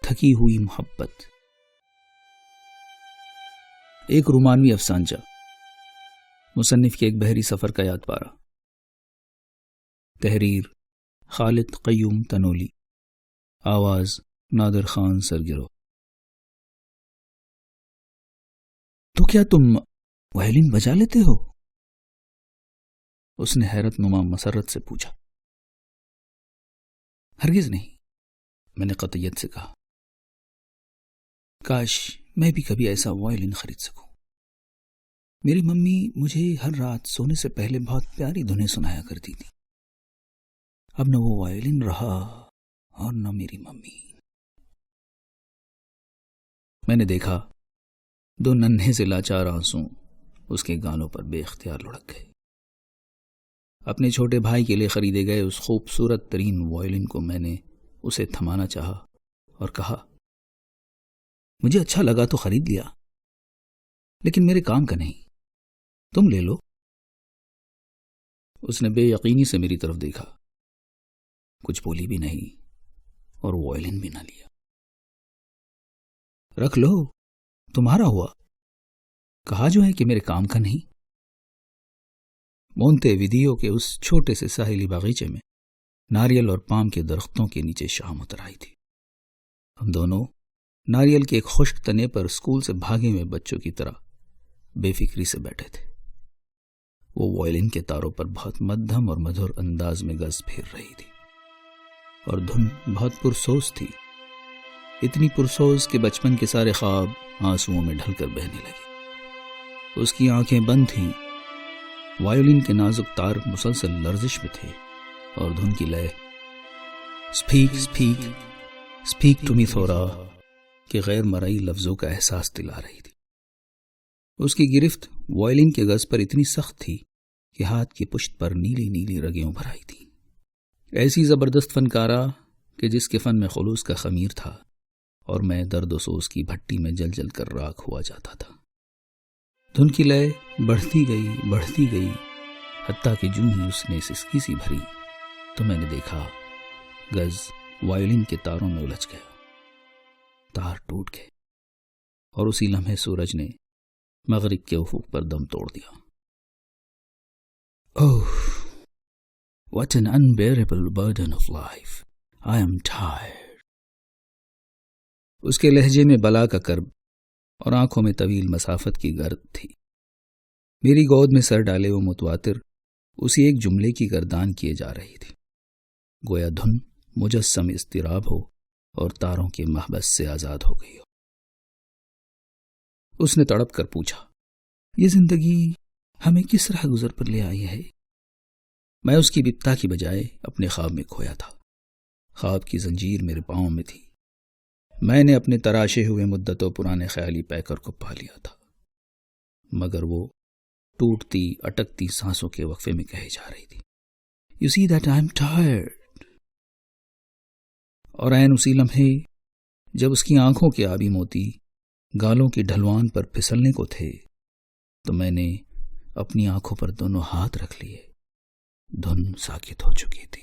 تھکی ہوئی محبت. ایک رومانوی افسانچہ، مصنف کے ایک بحری سفر کا یاد پارہ. تحریر خالد قیوم تنولی. آواز نادر خان سرگرو. تو کیا تم وائلن بجا لیتے ہو؟ اس نے حیرت نما مسرت سے پوچھا. ہرگز نہیں، میں نے قطعیت سے کہا. کاش میں بھی کبھی ایسا وائلن خرید سکوں. میری ممی مجھے ہر رات سونے سے پہلے بہت پیاری دھنیں سنایا کرتی تھی. اب نہ وہ وائلن رہا اور نہ میری ممی. میں نے دیکھا دو ننھے سے لاچار آنسو اس کے گالوں پر بے اختیار لڑک گئے. اپنے چھوٹے بھائی کے لیے خریدے گئے اس خوبصورت ترین وائلن کو میں نے اسے تھمانا چاہا اور کہا، مجھے اچھا لگا تو خرید لیا، لیکن میرے کام کا نہیں، تم لے لو. اس نے بے یقینی سے میری طرف دیکھا، کچھ بولی بھی نہیں اور وائلن بھی نہ لیا. رکھ لو، تمہارا ہوا، کہا جو ہے کہ میرے کام کا نہیں. مونتے ویدیو کے اس چھوٹے سے ساحلی باغیچے میں ناریل اور پام کے درختوں کے نیچے شام اتر آئی تھی. ہم دونوں ناریل کے ایک خشک تنے پر اسکول سے بھاگے ہوئے بچوں کی طرح بے فکری سے بیٹھے تھے. وہ وائلن کے تاروں پر بہت مدھم اور مدھر انداز میں گز پھیر رہی تھی اور دھن بہت پرسوز تھی، اتنی پرسوز کہ بچپن کے سارے خواب آنسوؤں میں ڈھل کر بہنے لگے. اس کی آنکھیں بند تھیں، وائلن کے نازک تار مسلسل لرزش میں تھے اور دھن کی لے speak speak speak to me تھورا کے غیر مرئی لفظوں کا احساس دلا رہی تھی. اس کی گرفت وائلن کے گز پر اتنی سخت تھی کہ ہاتھ کی پشت پر نیلی نیلی رگیں ابھر آئی تھیں. ایسی زبردست فنکارہ کہ جس کے فن میں خلوص کا خمیر تھا اور میں درد و سوز کی بھٹی میں جل جل کر راکھ ہوا جاتا تھا. دھن کی لے بڑھتی گئی حتیٰ کہ جوں ہی اس نے سسکی سی بھری تو میں نے دیکھا گز وائلن کے تاروں میں الجھ گیا، تار ٹوٹ گئے اور اسی لمحے سورج نے مغرب کے افق پر دم توڑ دیا. اوہ what an unbearable burden of life. I am tired. اس کے لہجے میں بلا کا کرب اور آنکھوں میں طویل مسافت کی گرد تھی. میری گود میں سر ڈالے وہ متواتر اسی ایک جملے کی گردان کیے جا رہی تھی، گویا دھن مجسم اضطراب ہو اور تاروں کے محبس سے آزاد ہو گئی ہو. اس نے تڑپ کر پوچھا، یہ زندگی ہمیں کس راہ گزر پر لے آئی ہے؟ میں اس کی بپتا کی بجائے اپنے خواب میں کھویا تھا. خواب کی زنجیر میرے پاؤں میں تھی. میں نے اپنے تراشے ہوئے مدتوں پرانے خیالی پیکر کو پا لیا تھا، مگر وہ ٹوٹتی اٹکتی سانسوں کے وقفے میں کہے جا رہی تھی، You see that I'm tired. اور عین اسی لمحے جب اس کی آنکھوں کے آبی موتی گالوں کی ڈھلوان پر پھسلنے کو تھے تو میں نے اپنی آنکھوں پر دونوں ہاتھ رکھ لیے. دھن ساکت ہو چکی تھی.